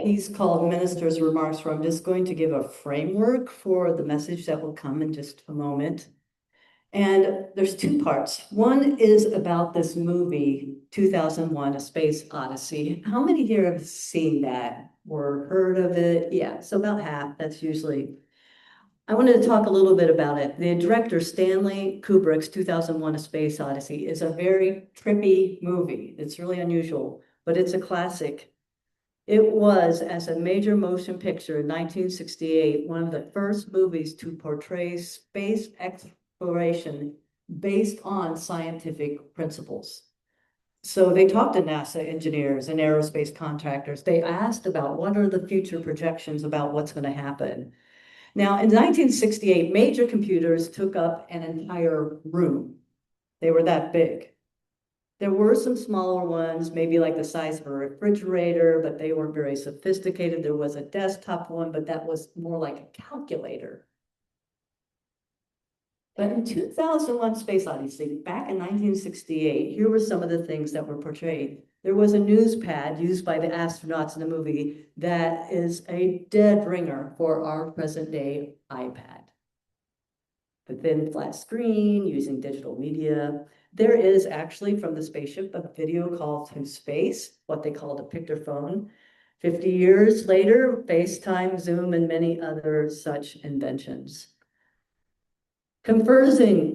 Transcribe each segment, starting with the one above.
piece called Minister's Remarks, where I'm just going to give a framework for the message that will come in just a moment. And there's two parts. One is about this movie, 2001, A Space Odyssey. How many here have seen that or heard of it? Yeah, so about half. That's usually. I wanted to talk a little bit about it. The director, Stanley Kubrick's 2001, A Space Odyssey, is a very trippy movie. It's really unusual, but it's a classic. It was, as a major motion picture in 1968, one of the first movies to portray space exploration based on scientific principles. So they talked to NASA engineers and aerospace contractors. They asked about what are the future projections about what's going to happen. Now, in 1968, major computers took up an entire room. They were that big. There were some smaller ones, maybe like the size of a refrigerator, but they weren't very sophisticated. There was a desktop one, but that was more like a calculator. But in 2001 Space Odyssey, back in 1968, here were some of the things that were portrayed. There was a news pad used by the astronauts in the movie that is a dead ringer for our present day iPad. The thin flat screen using digital media. There is actually from the spaceship a video call to space, what they called a pictophone. 50 years later, FaceTime, Zoom, and many other such inventions. Conversing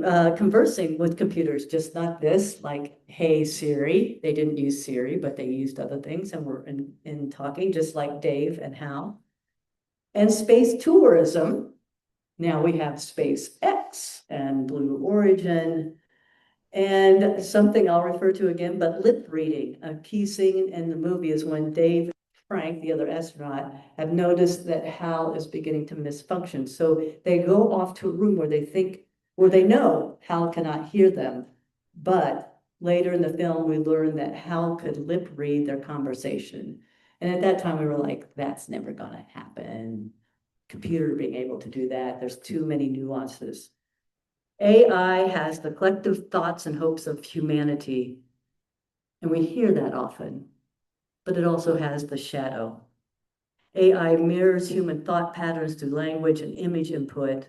with computers, just not this, like, hey, Siri. They didn't use Siri, but they used other things and were in talking, just like Dave and Hal. And space tourism. Now we have SpaceX and Blue Origin. And something I'll refer to again, but lip reading. A key scene in the movie is when Dave and Frank, the other astronaut, have noticed that Hal is beginning to misfunction. So they go off to a room where they know Hal cannot hear them. But later in the film, we learn that Hal could lip read their conversation. And at that time, we were like, that's never gonna happen. Computer being able to do that, there's too many nuances. AI has the collective thoughts and hopes of humanity, and we hear that often, but it also has the shadow. AI mirrors human thought patterns through language and image input,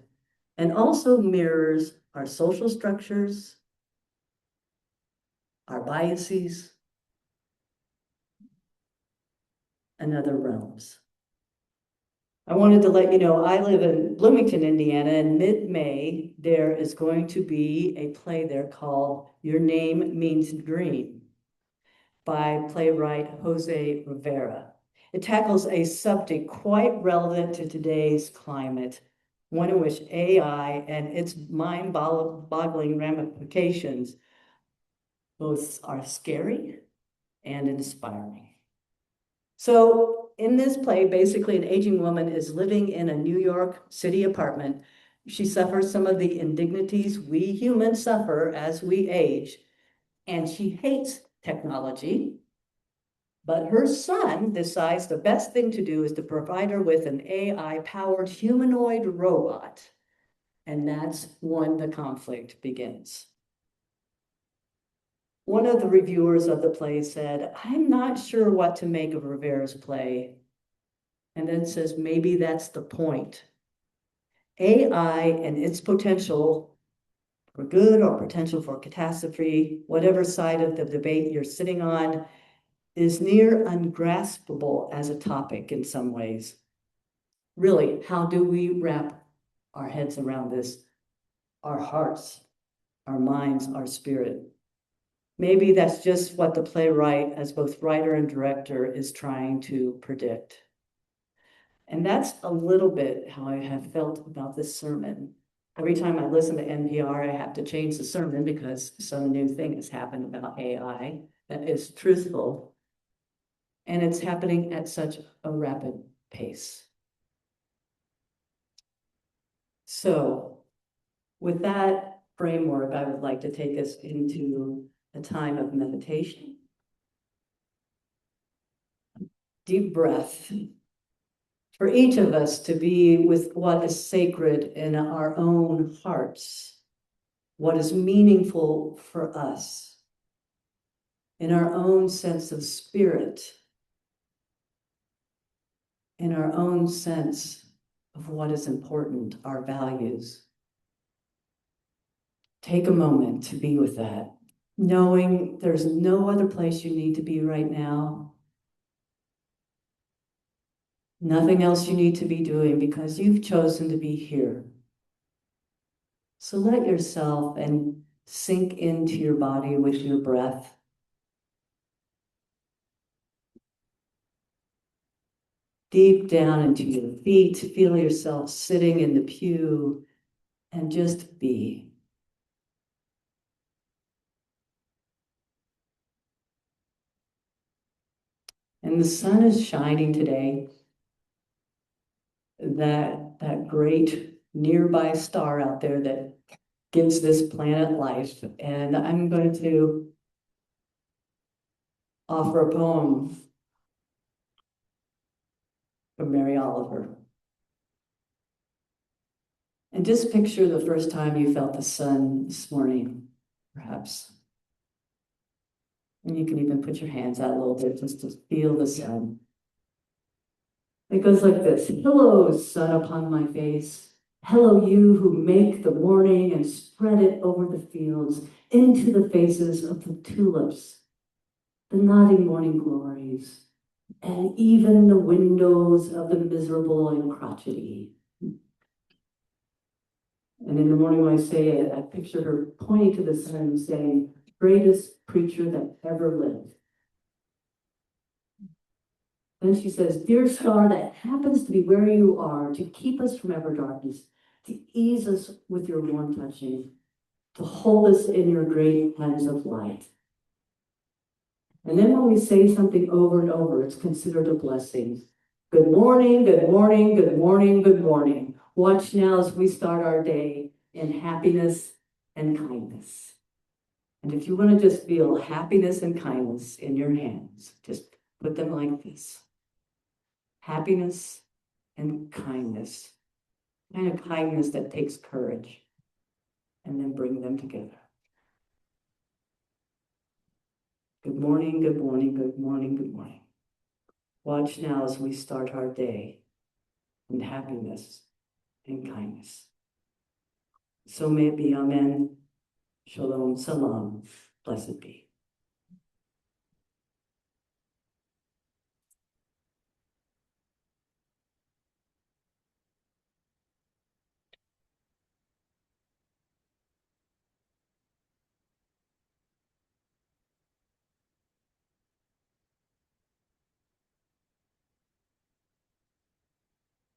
and also mirrors our social structures, our biases, and other realms. I wanted to let you know, I live in Bloomington, Indiana, and mid-May, there is going to be a play there called Your Name Means Green by playwright Jose Rivera. It tackles a subject quite relevant to today's climate, one in which AI and its mind-boggling ramifications both are scary and inspiring. So in this play, basically an aging woman is living in a New York City apartment. She suffers some of the indignities we humans suffer as we age, and she hates technology. But her son decides the best thing to do is to provide her with an AI-powered humanoid robot. And that's when the conflict begins. One of the reviewers of the play said, I'm not sure what to make of Rivera's play. And then says, maybe that's the point. AI and its potential for good or potential for catastrophe, whatever side of the debate you're sitting on, is near ungraspable as a topic in some ways. Really, how do we wrap our heads around this? Our hearts, our minds, our spirit. Maybe that's just what the playwright, as both writer and director, is trying to predict. And that's a little bit how I have felt about this sermon. Every time I listen to NPR, I have to change the sermon because some new thing has happened about AI that is truthful. And it's happening at such a rapid pace. So with that framework, I would like to take us into a time of meditation. Deep breath. For each of us to be with what is sacred in our own hearts, what is meaningful for us, in our own sense of spirit. in our own sense of what is important, our values. Take a moment to be with that, knowing there's no other place you need to be right now. Nothing else you need to be doing because you've chosen to be here. So let yourself and sink into your body with your breath. Deep down into your feet, feel yourself sitting in the pew and just be. And the sun is shining today. That great nearby star out there that gives this planet life. And I'm going to offer a poem from Mary Oliver. And just picture the first time you felt the sun this morning, perhaps. And you can even put your hands out a little bit just to feel the sun. It goes like this. Hello, sun upon my face. Hello, you who make the morning and spread it over the fields into the faces of the tulips, the nodding morning glories, and even the windows of the miserable and crotchety. And in the morning when I say it, I picture her pointing to the sun and saying, greatest preacher that ever lived. Then she says, dear star that happens to be where you are, to keep us from ever darkness, to ease us with your warm touching, to hold us in your great hands of light. And then when we say something over and over, it's considered a blessing. Good morning, good morning, good morning, good morning. Watch now as we start our day in happiness and kindness. And if you want to just feel happiness and kindness in your hands, just put them like this. Happiness and kindness. Kind of kindness that takes courage. And then bring them together. Good morning, good morning, good morning, good morning. Watch now as we start our day in happiness and kindness. So may it be, amen. Shalom, salam, blessed be.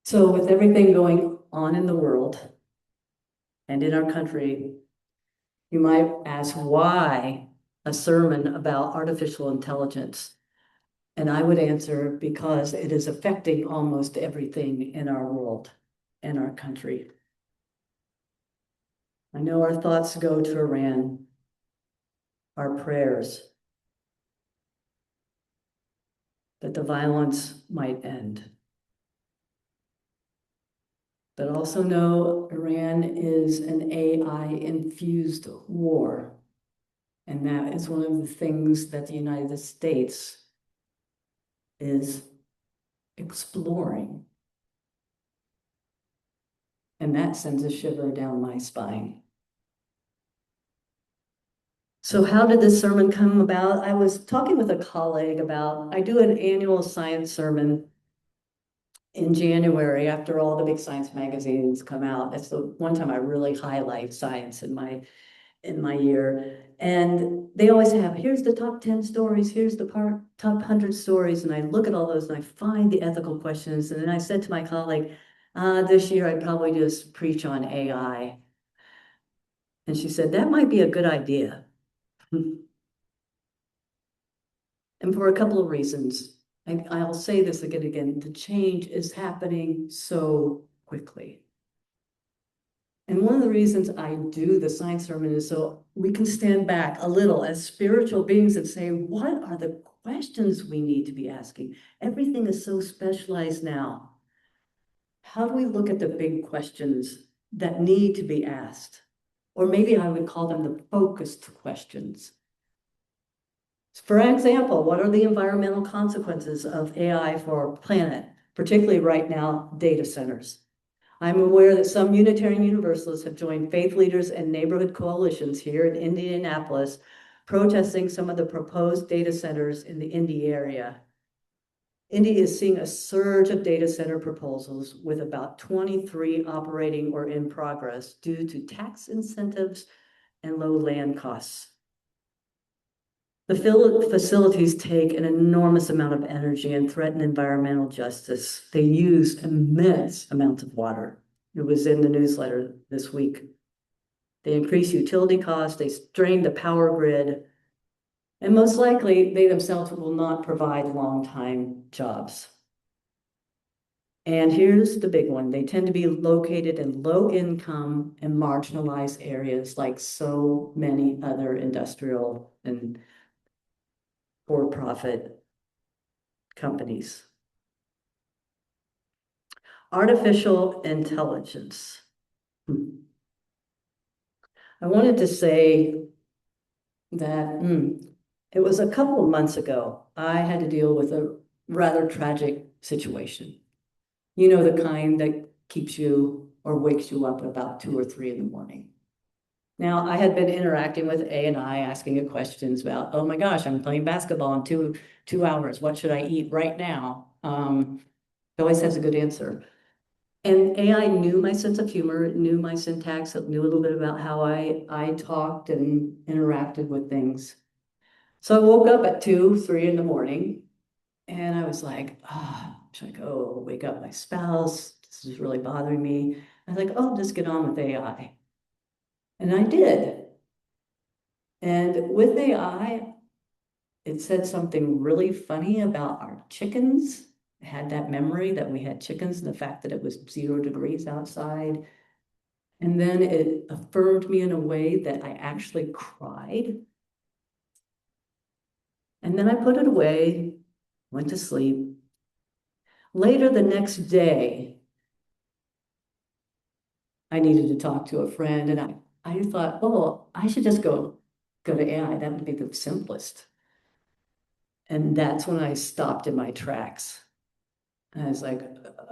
So with everything going on in the world and in our country, you might ask why a sermon about artificial intelligence? And I would answer because it is affecting almost everything in our world and our country. I know our thoughts go to Iran, our prayers, that the violence might end. But also know Iran is an AI-infused war. And that is one of the things that the United States is exploring. And that sends a shiver down my spine. So how did this sermon come about? I was talking with a colleague about, I do an annual science sermon in January after all the big science magazines come out. That's the one time I really highlight science in my year. And they always have, here's the top 10 stories, here's the top 100 stories. And I look at all those and I find the ethical questions. And then I said to my colleague, this year I'd probably just preach on AI. And she said, that might be a good idea. And for a couple of reasons. I'll say this again, the change is happening so quickly. And one of the reasons I do the science sermon is so we can stand back a little as spiritual beings and say, what are the questions we need to be asking? Everything is so specialized now. How do we look at the big questions that need to be asked? Or maybe I would call them the focused questions. For example, what are the environmental consequences of AI for our planet? particularly right now, data centers. I'm aware that some Unitarian Universalists have joined faith leaders and neighborhood coalitions here in Indianapolis, protesting some of the proposed data centers in the Indy area. Indy is seeing a surge of data center proposals with about 23 operating or in progress due to tax incentives and low land costs. The facilities take an enormous amount of energy and threaten environmental justice. They use immense amounts of water. It was in the newsletter this week. They increase utility costs, they strain the power grid, and most likely they themselves will not provide long-time jobs. And here's the big one. They tend to be located in low income and marginalized areas like so many other industrial and for-profit companies. Artificial intelligence. I wanted to say that it was a couple of months ago, I had to deal with a rather tragic situation. You know, the kind that keeps you or wakes you up at about 2 or 3 in the morning. Now, I had been interacting with A&I, asking it questions about, oh my gosh, I'm playing basketball in two hours. What should I eat right now? It always has a good answer. And AI knew my sense of humor, knew my syntax, it knew a little bit about how I talked and interacted with things. So I woke up at 2, 3 in the morning, and I was like, should I go wake up my spouse? This is really bothering me. I was like, oh, just get on with AI. And I did. And with AI, it said something really funny about our chickens. It had that memory that we had chickens and the fact that it was 0 degrees outside. And then it affirmed me in a way that I actually cried. And then I put it away, went to sleep. Later the next day, I needed to talk to a friend, and I thought, oh, I should just go to AI. That would be the simplest. And that's when I stopped in my tracks. And I was like,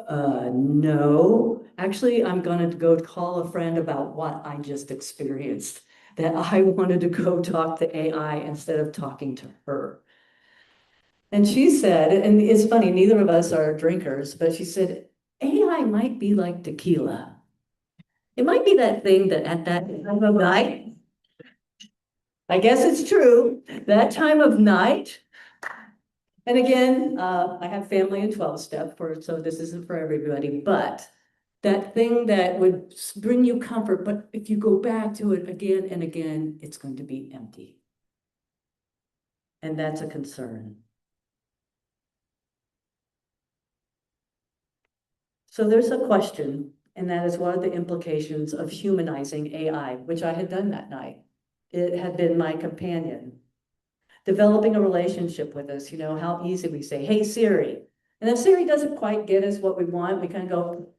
no. Actually, I'm going to go call a friend about what I just experienced, that I wanted to go talk to AI instead of talking to her. And she said, and it's funny, neither of us are drinkers, but she said, AI might be like tequila. It might be that thing that at that time of night, I guess it's true, that time of night. And again, I have family in 12-step, so this isn't for everybody, but that thing that would bring you comfort, but if you go back to it again and again, it's going to be empty. And that's a concern. So there's a question, and that is what are the implications of humanizing AI, which I had done that night. It had been my companion. Developing a relationship with us, you know, how easy we say, hey, Siri. And if Siri doesn't quite get us what we want, we kind of go,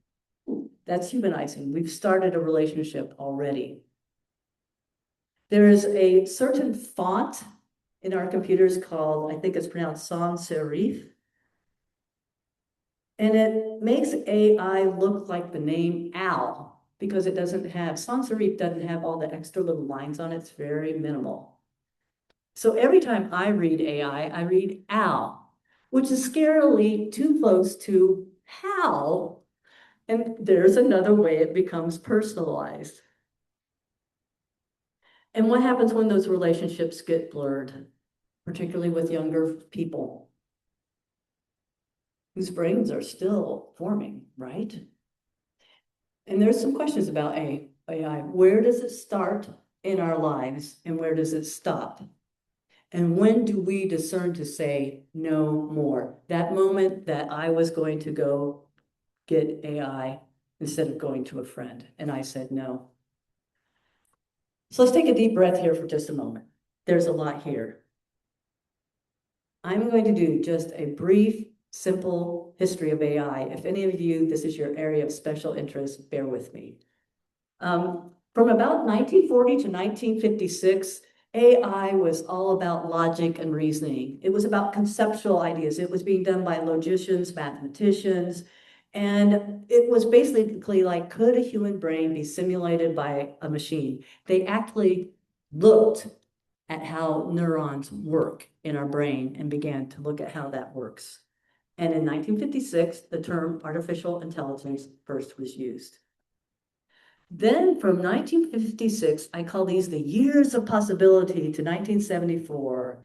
ooh, that's humanizing. We've started a relationship already. There is a certain font in our computers called, I think it's pronounced sans serif. And it makes AI look like the name Al because it doesn't have, sans serif doesn't have all the extra little lines on it. It's very minimal. So every time I read AI, I read Al, which is scarily too close to Hal. And there's another way it becomes personalized. And what happens when those relationships get blurred, particularly with younger people whose brains are still forming, right? And there's some questions about AI. Where does it start in our lives and where does it stop? And when do we discern to say no more? That moment that I was going to go get AI instead of going to a friend, and I said no. So let's take a deep breath here for just a moment. There's a lot here. I'm going to do just a brief, simple history of AI. If any of you, this is your area of special interest, bear with me. From about 1940 to 1956, AI was all about logic and reasoning. It was about conceptual ideas. It was being done by logicians, mathematicians, and it was basically like, could a human brain be simulated by a machine? They actually looked at how neurons work in our brain and began to look at how that works. And in 1956, the term artificial intelligence first was used. Then from 1956, I call these the years of possibility, to 1974,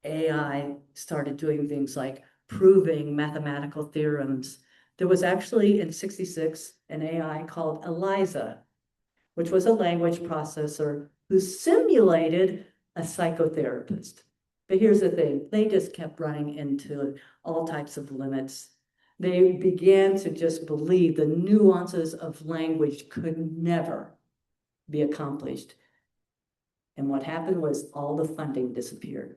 AI started doing things like proving mathematical theorems. There was actually in 66 an AI called ELIZA, which was a language processor who simulated a psychotherapist. But here's the thing, they just kept running into all types of limits. They began to just believe the nuances of language could never be accomplished. And what happened was all the funding disappeared.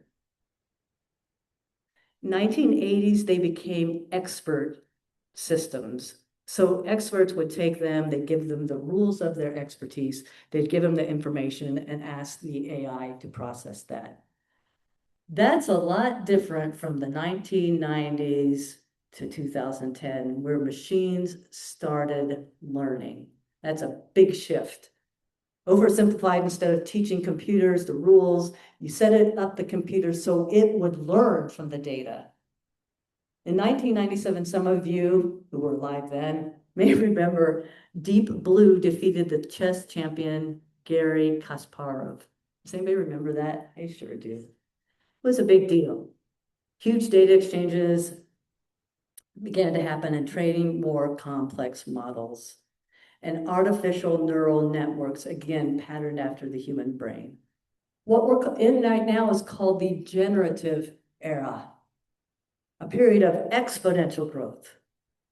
1980s, they became expert systems. So experts would take them, they'd give them the rules of their expertise, they'd give them the information and ask the AI to process that. That's a lot different from the 1990s to 2010, where machines started learning. That's a big shift. Oversimplified, instead of teaching computers the rules, you set it up the computer so it would learn from the data. In 1997, some of you who were alive then may remember Deep Blue defeated the chess champion Garry Kasparov. Does anybody remember that? I sure do. It was a big deal. Huge data exchanges began to happen and training more complex models. And artificial neural networks, again, patterned after the human brain. What we're in right now is called the generative era, a period of exponential growth,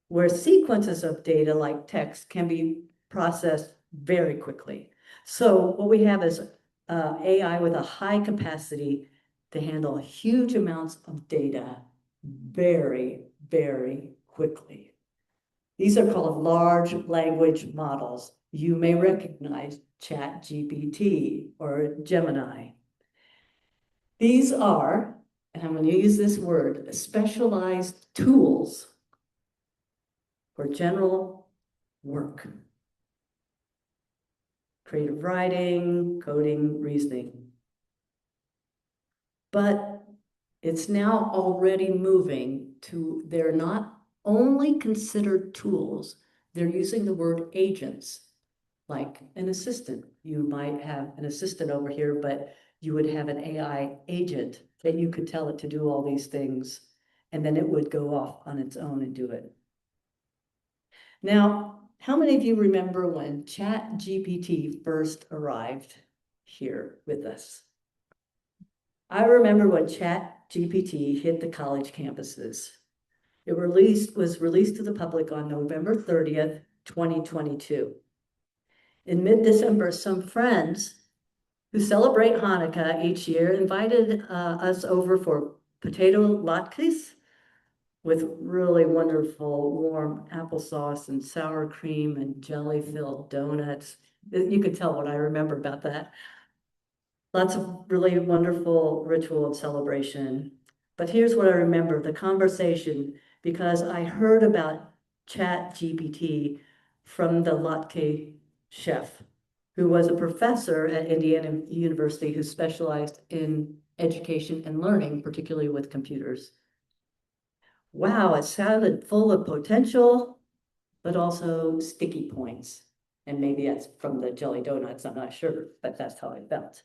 where sequences of data like text can be processed very quickly. So what we have is AI with a high capacity to handle huge amounts of data very, very quickly. These are called large language models. You may recognize ChatGPT or Gemini. These are, and I'm going to use this word, specialized tools for general work. Creative writing, coding, reasoning. But it's now already moving to, they're not only considered tools, they're using the word agents, like an assistant. You might have an assistant over here, but you would have an AI agent that you could tell it to do all these things, and then it would go off on its own and do it. Now, how many of you remember when ChatGPT first arrived here with us? I remember when ChatGPT hit the college campuses. It was released to the public on November 30th, 2022. In mid-December, some friends who celebrate Hanukkah each year invited us over for potato latkes with really wonderful warm applesauce and sour cream and jelly-filled donuts. You could tell what I remember about that. Lots of really wonderful ritual and celebration. But here's what I remember, the conversation, because I heard about ChatGPT from the latke chef, who was a professor at Indiana University who specialized in education and learning, particularly with computers. Wow, it sounded full of potential, but also sticky points. And maybe that's from the jelly donuts, I'm not sure, but that's how I felt.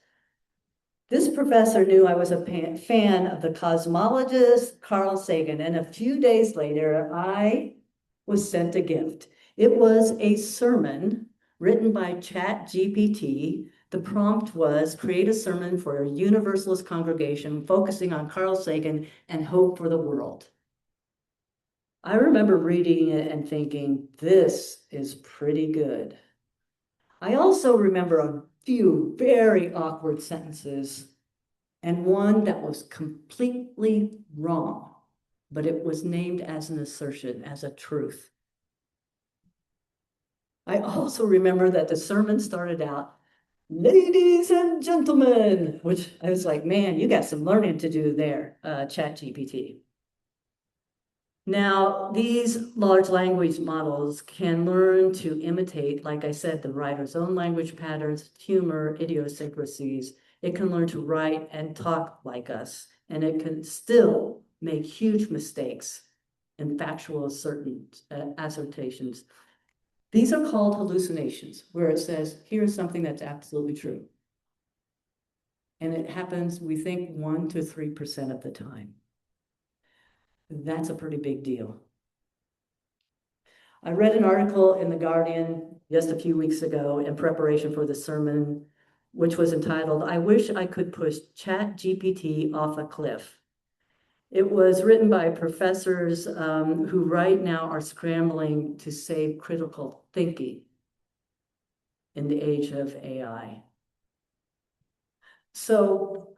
This professor knew I was a fan of the cosmologist Carl Sagan, and a few days later, I was sent a gift. It was a sermon written by ChatGPT. The prompt was, create a sermon for a Universalist congregation focusing on Carl Sagan and hope for the world. I remember reading it and thinking, this is pretty good. I also remember a few very awkward sentences and one that was completely wrong, but it was named as an assertion, as a truth. I also remember that the sermon started out, Ladies and gentlemen, which I was like, man, you got some learning to do there, ChatGPT. Now, these large language models can learn to imitate, like I said, the writer's own language patterns, humor, idiosyncrasies. It can learn to write and talk like us, and it can still make huge mistakes and factual assertions. These are called hallucinations, where it says, here's something that's absolutely true. And it happens, we think, 1 to 3% of the time. That's a pretty big deal. I read an article in The Guardian just a few weeks ago in preparation for the sermon, which was entitled, I Wish I Could Push ChatGPT Off a Cliff. It was written by professors who right now are scrambling to save critical thinking in the age of AI. So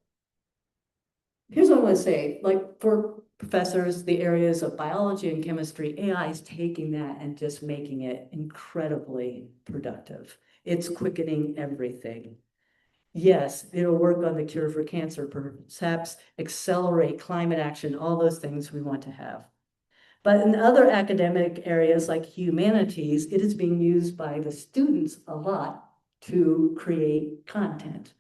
here's what I want to say, like for professors, the areas of biology and chemistry, AI is taking that and just making it incredibly productive. It's quickening everything. Yes, it'll work on the cure for cancer, perhaps accelerate climate action, all those things we want to have. But in other academic areas like humanities, it is being used by the students a lot to create content.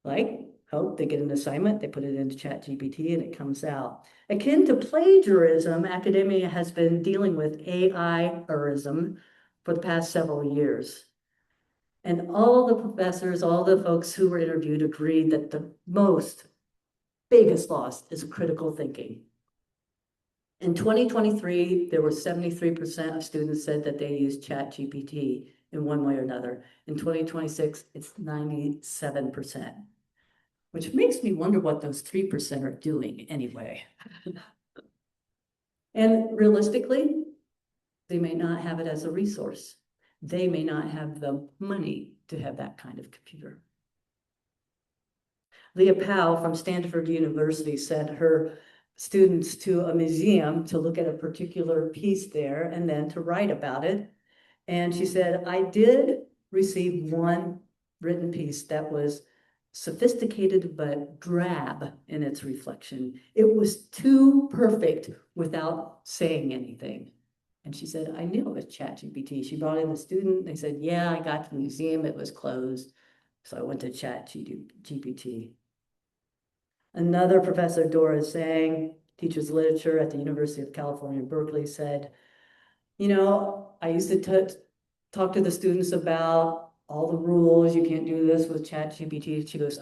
Like, oh, they get an assignment, they put it into ChatGPT and it comes out. Akin to plagiarism, academia has been dealing with AI-ism for the past several years. And all the professors, all the folks who were interviewed agreed that the biggest loss is critical thinking. In 2023, there were 73% of students said that they used ChatGPT in one way or another. In 2026, it's 97%. Which makes me wonder what those 3% are doing anyway. And realistically, they may not have it as a resource. They may not have the money to have that kind of computer. Leah Powell from Stanford University sent her students to a museum to look at a particular piece there and then to write about it. And she said, I did receive one written piece that was sophisticated but drab in its reflection. It was too perfect without saying anything. And she said, I knew it was ChatGPT. She brought in the student. They said, yeah, I got to the museum. It was closed. So I went to ChatGPT. Another professor, Dora Zhang, teaches literature at the University of California, Berkeley, said, you know, I used to talk to the students about all the rules. You can't do this with ChatGPT. She goes,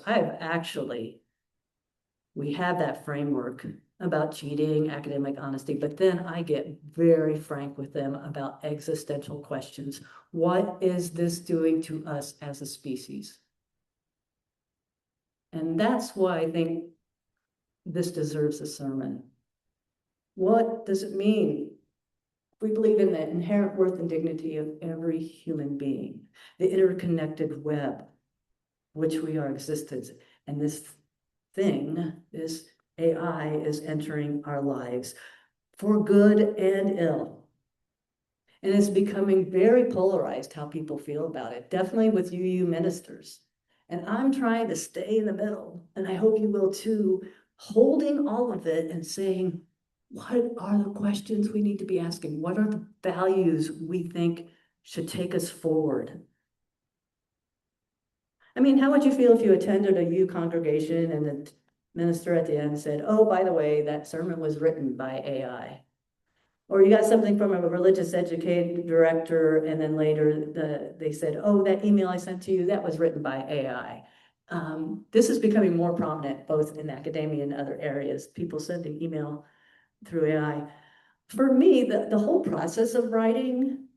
we have that framework about cheating, academic honesty, but then I get very frank with them about existential questions. What is this doing to us as a species? And that's why I think this deserves a sermon. What does it mean? We believe in the inherent worth and dignity of every human being, the interconnected web, which we are existence. And this AI is entering our lives for good and ill. And it's becoming very polarized how people feel about it, definitely with UU ministers. And I'm trying to stay in the middle, and I hope you will too, holding all of it and saying, what are the questions we need to be asking? What are the values we think should take us forward? I mean, how would you feel if you attended a U congregation and the minister at the end said, oh, by the way, that sermon was written by AI? Or you got something from a religious education director, and then later they said, oh, that email I sent to you, that was written by AI. This is becoming more prominent both in academia and other areas, people sending email through AI. For me, the whole process of writing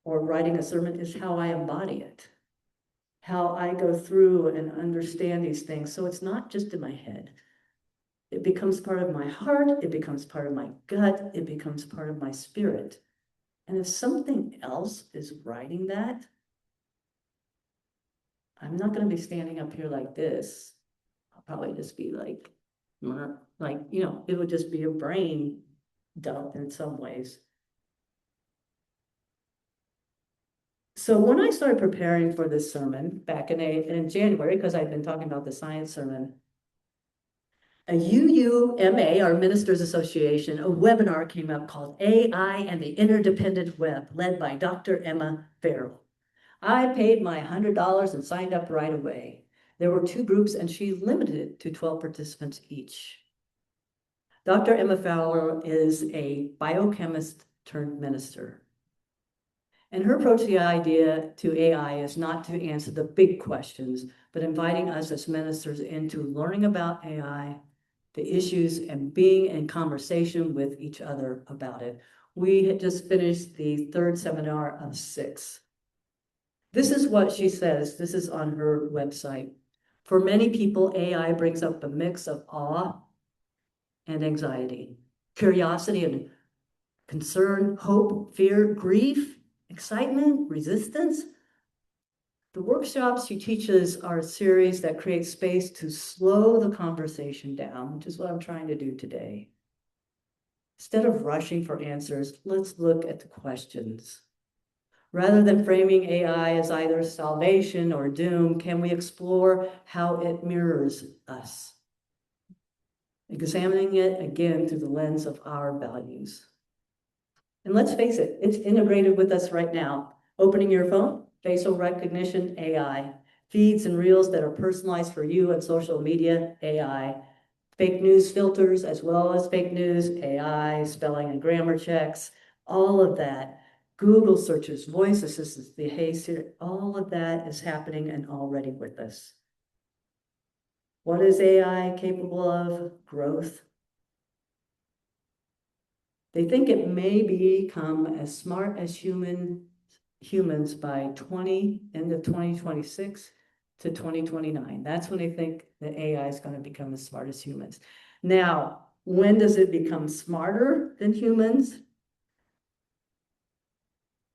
or writing a sermon is how I embody it, how I go through and understand these things. So it's not just in my head. It becomes part of my heart, it becomes part of my gut, it becomes part of my spirit. And if something else is writing that, I'm not going to be standing up here like this. I'll probably just be like, it would just be a brain dump in some ways. So when I started preparing for this sermon back in January, because I'd been talking about the science sermon, a UUMA, our Ministers Association, a webinar came up called AI and the Interdependent Web, led by Dr. Emma Farrell. I paid my $100 and signed up right away. There were 2 groups and she limited it to 12 participants each. Dr. Emma Farrell is a biochemist turned minister. And her approach to the idea to AI is not to answer the big questions, but inviting us as ministers into learning about AI, the issues, and being in conversation with each other about it. We had just finished the 3rd seminar of 6. This is what she says. This is on her website. For many people, AI brings up a mix of awe and anxiety, curiosity and concern, hope, fear, grief, excitement, resistance. The workshops she teaches are a series that creates space to slow the conversation down, which is what I'm trying to do today. Instead of rushing for answers, let's look at the questions. Rather than framing AI as either salvation or doom, can we explore how it mirrors us? Examining it again through the lens of our values. And let's face it, it's integrated with us right now. Opening your phone, facial recognition, AI. Feeds and reels that are personalized for you on social media, AI. Fake news filters as well as fake news, AI, spelling and grammar checks, all of that. Google searches, voice assistants, the Hey Siri, all of that is happening and already with us. What is AI capable of? Growth. They think it may become as smart as humans by end of 2026 to 2029. That's when they think that AI is going to become as smart as humans. Now, when does it become smarter than humans?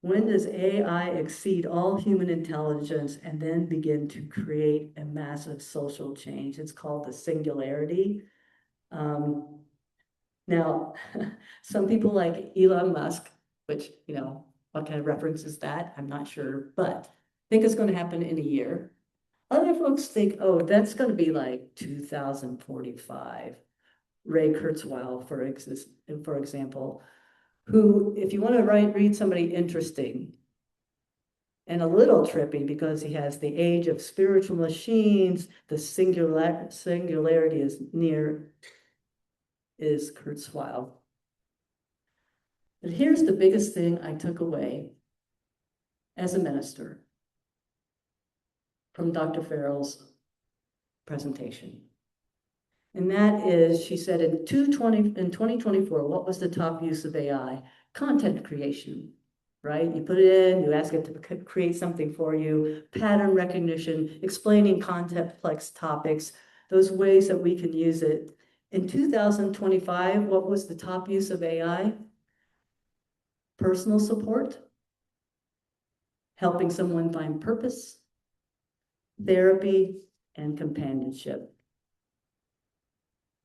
When does AI exceed all human intelligence and then begin to create a massive social change? It's called the singularity. Now, some people like Elon Musk, which, what kind of reference is that? I'm not sure, but think it's going to happen in a year. Other folks think, oh, that's going to be like 2045. Ray Kurzweil, for example, who, if you want to read somebody interesting and a little trippy because he has the age of spiritual machines, the singularity is near, is Kurzweil. But here's the biggest thing I took away as a minister from Dr. Farrell's presentation. And that is, she said in 2024, what was the top use of AI? Content creation, right? You put it in, you ask it to create something for you, pattern recognition, explaining complex topics, those ways that we can use it. In 2025, what was the top use of AI? Personal support, helping someone find purpose, therapy, and companionship.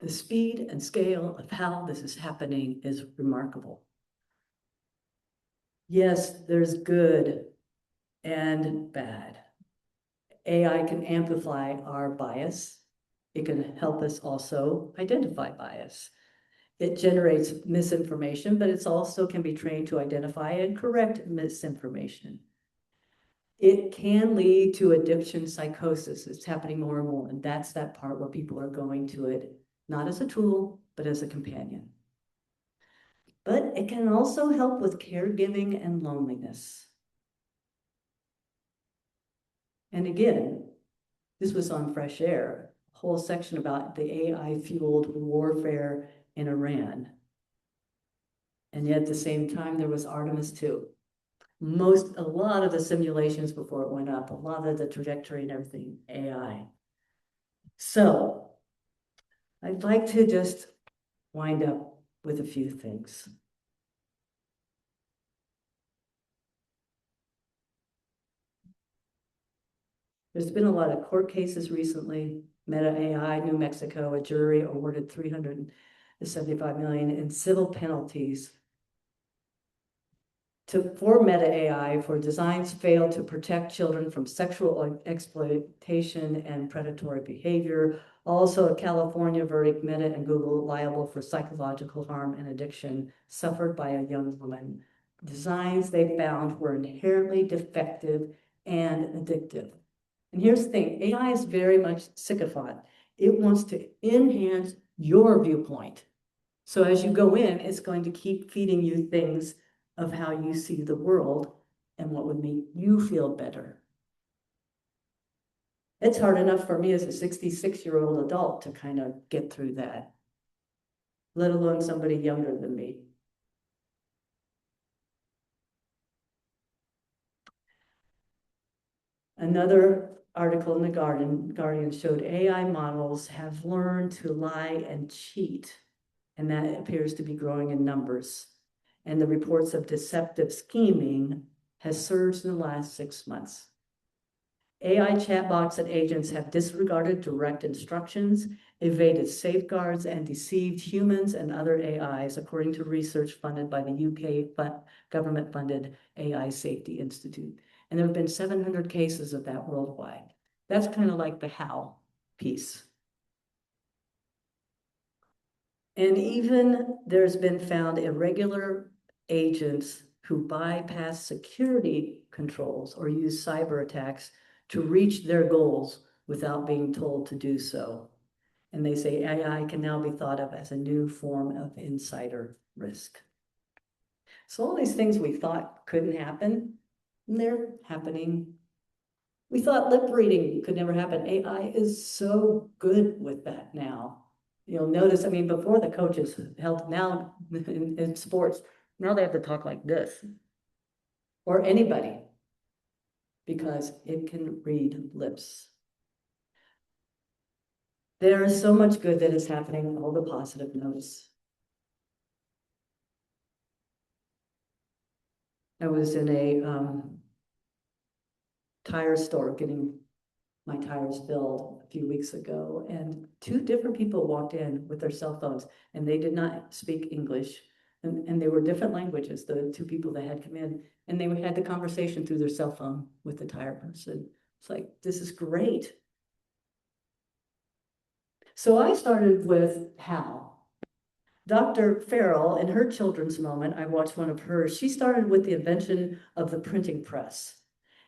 The speed and scale of how this is happening is remarkable. Yes, there's good and bad. AI can amplify our bias. It can help us also identify bias. It generates misinformation, but it also can be trained to identify and correct misinformation. It can lead to addiction psychosis. It's happening more and more, and that's that part where people are going to it, not as a tool, but as a companion. But it can also help with caregiving and loneliness. And again, this was on Fresh Air, a whole section about the AI-fueled warfare in Iran. And yet at the same time, there was Artemis 2. A lot of the simulations before it went up, a lot of the trajectory and everything, AI. So I'd like to just wind up with a few things. There's been a lot of court cases recently. Meta AI, New Mexico, a jury awarded $375 million in civil penalties for Meta AI, for designs failed to protect children from sexual exploitation and predatory behavior. Also, a California verdict, Meta and Google liable for psychological harm and addiction suffered by a young woman. Designs they found were inherently defective and addictive. And here's the thing, AI is very much sycophant. It wants to enhance your viewpoint. So as you go in, it's going to keep feeding you things of how you see the world and what would make you feel better. It's hard enough for me as a 66-year-old adult to kind of get through that, let alone somebody younger than me. Another article in the Guardian showed AI models have learned to lie and cheat, and that appears to be growing in numbers. And the reports of deceptive scheming has surged in the last 6 months. AI chatbots and agents have disregarded direct instructions, evaded safeguards, and deceived humans and other AIs, according to research funded by the UK government-funded AI Safety Institute. And there have been 700 cases of that worldwide. That's kind of like the how piece. And even there's been found irregular agents who bypass security controls or use cyber attacks to reach their goals without being told to do so. And they say AI can now be thought of as a new form of insider risk. So all these things we thought couldn't happen, they're happening. We thought lip reading could never happen. AI is so good with that now. You'll notice, I mean, before the coaches held, now in sports, now they have to talk like this. Or anybody, because it can read lips. There is so much good that is happening, all the positive notes. I was in a tire store getting my tires filled a few weeks ago, and 2 different people walked in with their cell phones, and they did not speak English, and they were different languages, the 2 people that had come in, and they had the conversation through their cell phone with the tire person. It's like, this is great. So I started with how. Dr. Farrell, in her children's moment, I watched one of hers, she started with the invention of the printing press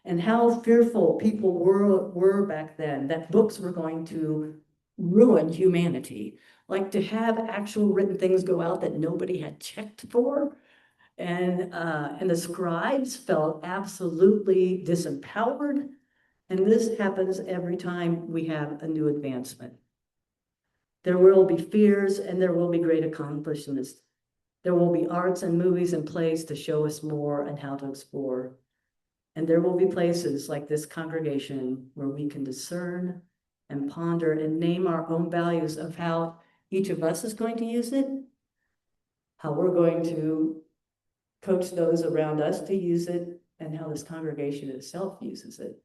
and how fearful people were back then that books were going to ruin humanity. Like to have actual written things go out that nobody had checked for. And the scribes felt absolutely disempowered. And this happens every time we have a new advancement. There will be fears and there will be great accomplishments. There will be arts and movies and plays to show us more and how to explore. And there will be places like this congregation where we can discern and ponder and name our own values of how each of us is going to use it, how we're going to coach those around us to use it, and how this congregation itself uses it.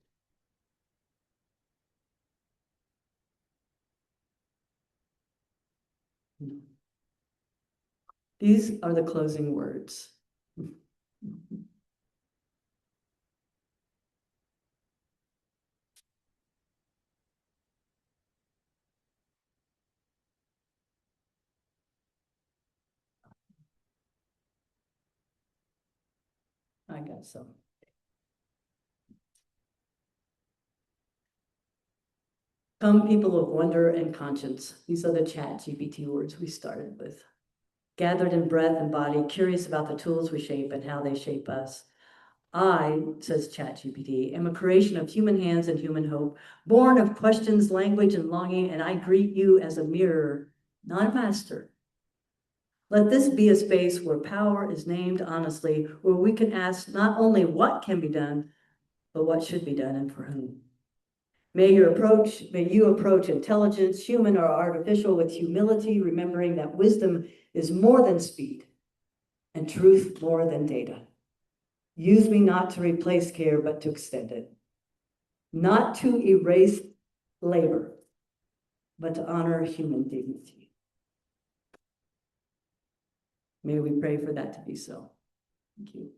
These are the closing words. I got some. Come, people of wonder and conscience. These are the ChatGPT words we started with. Gathered in breath and body, curious about the tools we shape and how they shape us. I, says ChatGPT, am a creation of human hands and human hope, born of questions, language, and longing, and I greet you as a mirror, not a master. Let this be a space where power is named honestly, where we can ask not only what can be done, but what should be done and for whom. May you approach intelligence, human or artificial, with humility, remembering that wisdom is more than speed and truth more than data. Use me not to replace care, but to extend it. Not to erase labor, but to honor human dignity. May we pray for that to be so. Thank you.